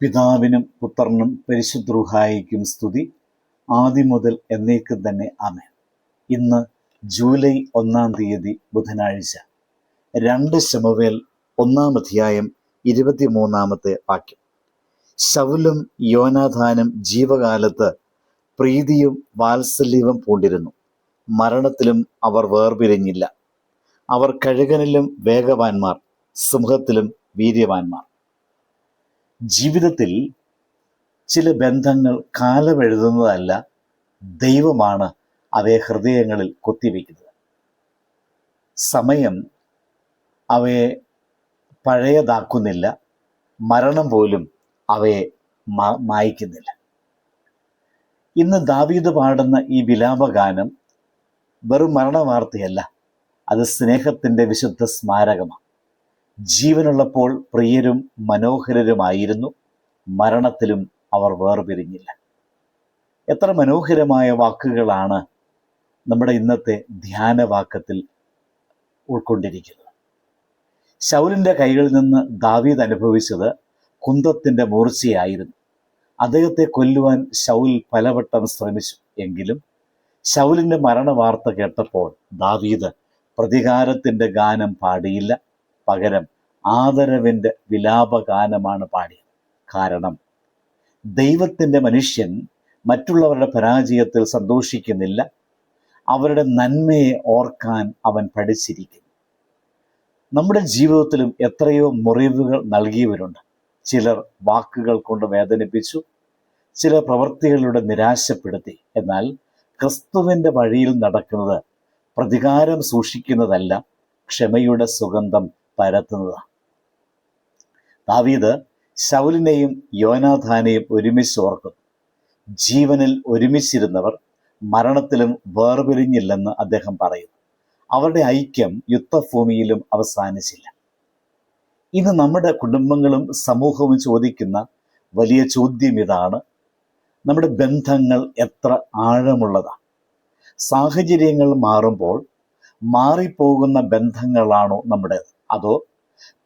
പിതാവിനും പുത്രനും പരിശുദ്ധ റൂഹായിക്കും സ്തുതി, ആദ്യം മുതൽ എന്നേക്കും തന്നെ ആമേൻ. ഇന്ന് ജൂലൈ 1-ാം തീയതി ബുധനാഴ്ച. 2 ശമൂവേൽ 1-ാം അധ്യായം 23-ാമത്തെ വാക്യം. ശൗലും യോനാഥാനും ജീവകാലത്ത് പ്രീതിയും വാത്സല്യവും പൂണ്ടിരുന്നു. മരണത്തിലും അവർ വേർപിരിഞ്ഞില്ല. അവർ കഴുകനിലും വേഗവാന്മാർ, സിംഹത്തിലും വീര്യവാന്മാർ. ജീവിതത്തിൽ ചില ബന്ധങ്ങൾ കാലമെഴുതുന്നതല്ല, ദൈവമാണ് അവയെ ഹൃദയങ്ങളിൽ കൊത്തിവെക്കുന്നത്. സമയം അവയെ പഴയതാക്കുന്നില്ല, മരണം പോലും അവയെ മായ്ക്കുന്നില്ല. ഇന്ന് ദാവീദ് പാടുന്ന ഈ വിലാപഗാനം വെറും മരണവാർത്തയല്ല, അത് സ്നേഹത്തിൻ്റെ വിശുദ്ധ സ്മാരകമാണ്. ജീവനുള്ളപ്പോൾ പ്രിയരും മനോഹരരുമായിരുന്നു, മരണത്തിലും അവർ വേർപിരിഞ്ഞില്ല. എത്ര മനോഹരമായ വാക്കുകളാണ് നമ്മുടെ ഇന്നത്തെ ധ്യാനവാക്യത്തിൽ ഉൾക്കൊണ്ടിരിക്കുന്നത്. ശൗലിൻ്റെ കൈകളിൽ നിന്ന് ദാവീദ് അനുഭവിച്ചത് കുന്തത്തിൻ്റെ മൂർച്ചയായിരുന്നു. അദ്ദേഹത്തെ കൊല്ലുവാൻ ശൗൽ പലവട്ടം ശ്രമിച്ചു. എങ്കിലും ശൗലിൻ്റെ മരണവാർത്ത കേട്ടപ്പോൾ ദാവീദ് പ്രതികാരത്തിൻ്റെ ഗാനം പാടിയില്ല, പകരം ആദരവിൻ്റെ വിലാപഗാനമാണ് പാടിയത്. കാരണം ദൈവത്തിൻ്റെ മനുഷ്യൻ മറ്റുള്ളവരുടെ പരാജയത്തിൽ സന്തോഷിക്കുന്നില്ല, അവരുടെ നന്മയെ ഓർക്കാൻ അവൻ പഠിച്ചിരിക്കുന്നു. നമ്മുടെ ജീവിതത്തിലും എത്രയോ മുറിവുകൾ നൽകിയവരുണ്ട്. ചിലർ വാക്കുകൾ കൊണ്ട് വേദനിപ്പിച്ചു, ചില പ്രവൃത്തികളിലൂടെ നിരാശപ്പെടുത്തി. എന്നാൽ ക്രിസ്തുവിൻ്റെ വഴിയിൽ നടക്കുന്നത് പ്രതികാരം സൂക്ഷിക്കുന്നതല്ല, ക്ഷമയുടെ സുഗന്ധം പരത്തുന്നതാണ്. ദാവീദ് ശൗലിനെയും യോനാഥാനെയും ഒരുമിച്ച് ഓർക്കുന്നു. ജീവനിൽ ഒരുമിച്ചിരുന്നവർ മരണത്തിലും വേർപിരിഞ്ഞില്ലെന്ന് അദ്ദേഹം പറയുന്നു. അവരുടെ ഐക്യം യുദ്ധഭൂമിയിലും അവസാനിച്ചില്ല. ഇന്ന് നമ്മുടെ കുടുംബങ്ങളും സമൂഹവും ചോദിക്കുന്ന വലിയ ചോദ്യം ഇതാണ്: നമ്മുടെ ബന്ധങ്ങൾ എത്ര ആഴമുള്ളതാണ്? സാഹചര്യങ്ങൾ മാറുമ്പോൾ മാറിപ്പോകുന്ന ബന്ധങ്ങളാണോ നമ്മുടേത്, അതോ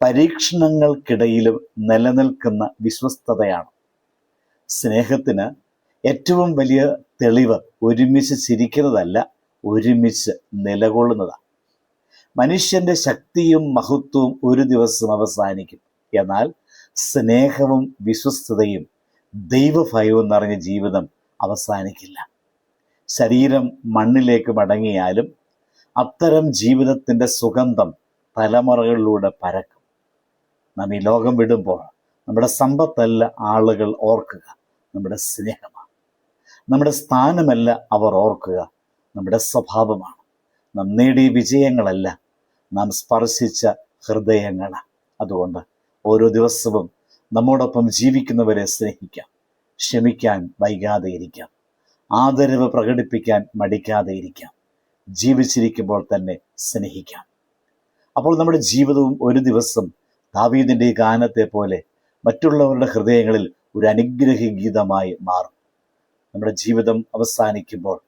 പരീക്ഷണങ്ങൾക്കിടയിലും നിലനിൽക്കുന്ന വിശ്വസ്തതയാണ്? സ്നേഹത്തിന് ഏറ്റവും വലിയ തെളിവ് ഒരുമിച്ച് ചിരിക്കുന്നതല്ല, ഒരുമിച്ച് നിലകൊള്ളുന്നതാണ്. മനുഷ്യൻ്റെ ശക്തിയും മഹത്വവും ഒരു ദിവസം അവസാനിക്കും. എന്നാൽ സ്നേഹവും വിശ്വസ്തതയും ദൈവഭയവും നിറഞ്ഞ ജീവിതം അവസാനിക്കില്ല. ശരീരം മണ്ണിലേക്ക് മടങ്ങിയാലും അത്തരം ജീവിതത്തിൻ്റെ സുഗന്ധം തലമുറകളിലൂടെ പരക്കും. നാം ഈ ലോകം വിടുമ്പോൾ നമ്മുടെ സമ്പത്തല്ല ആളുകൾ ഓർക്കുക, നമ്മുടെ സ്നേഹമാണ്. നമ്മുടെ സ്ഥാനമല്ല അവർ ഓർക്കുക, നമ്മുടെ സ്വഭാവമാണ്. നാം നേടിയ വിജയങ്ങളല്ല, നാം സ്പർശിച്ച ഹൃദയങ്ങളാണ്. അതുകൊണ്ട് ഓരോ ദിവസവും നമ്മോടൊപ്പം ജീവിക്കുന്നവരെ സ്നേഹിക്കാം, ക്ഷമിക്കാൻ വൈകാതെ ഇരിക്കാം, ആദരവ് പ്രകടിപ്പിക്കാൻ മടിക്കാതെ ഇരിക്കാം, ജീവിച്ചിരിക്കുമ്പോൾ തന്നെ സ്നേഹിക്കാം. അപ്പോൾ നമ്മുടെ ജീവിതവും ഒരു ദിവസം ദാവീദിൻ്റെ ഈ ഗാനത്തെ പോലെ മറ്റുള്ളവരുടെ ഹൃദയങ്ങളിൽ ഒരു അനുഗ്രഹ ഗീതമായി മാറും. നമ്മുടെ ജീവിതം അവസാനിക്കുമ്പോൾ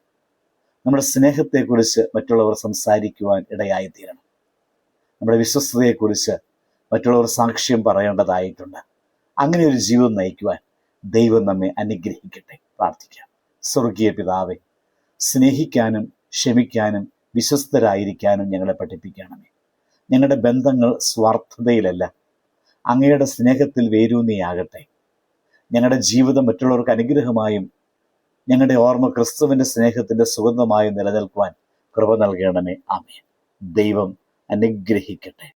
നമ്മുടെ സ്നേഹത്തെക്കുറിച്ച് മറ്റുള്ളവർ സംസാരിക്കുവാൻ ഇടയായിത്തീരണം. നമ്മുടെ വിശ്വസ്തതയെക്കുറിച്ച് മറ്റുള്ളവർ സാക്ഷ്യം പറയേണ്ടതായിട്ടുണ്ട്. അങ്ങനെ ഒരു ജീവിതം നയിക്കുവാൻ ദൈവം നമ്മെ അനുഗ്രഹിക്കട്ടെ. പ്രാർത്ഥിക്കാം. സ്വർഗീയ പിതാവേ, സ്നേഹിക്കാനും ക്ഷമിക്കാനും വിശ്വസ്തരായിരിക്കാനും ഞങ്ങളെ പഠിപ്പിക്കണമേ. ഞങ്ങളുടെ ബന്ധങ്ങൾ സ്വാർത്ഥതയിലല്ല, അങ്ങയുടെ സ്നേഹത്തിൽ വേരൂന്നിയാകട്ടെ. ഞങ്ങളുടെ ജീവിതം മറ്റുള്ളവർക്ക് അനുഗ്രഹമായും ഞങ്ങളുടെ ഓർമ്മ ക്രിസ്തുവിൻ്റെ സ്നേഹത്തിൻ്റെ സുഗന്ധമായും നിലനിൽക്കുവാൻ കൃപ നൽകണമേ. ആമേൻ. ദൈവം അനുഗ്രഹിക്കട്ടെ.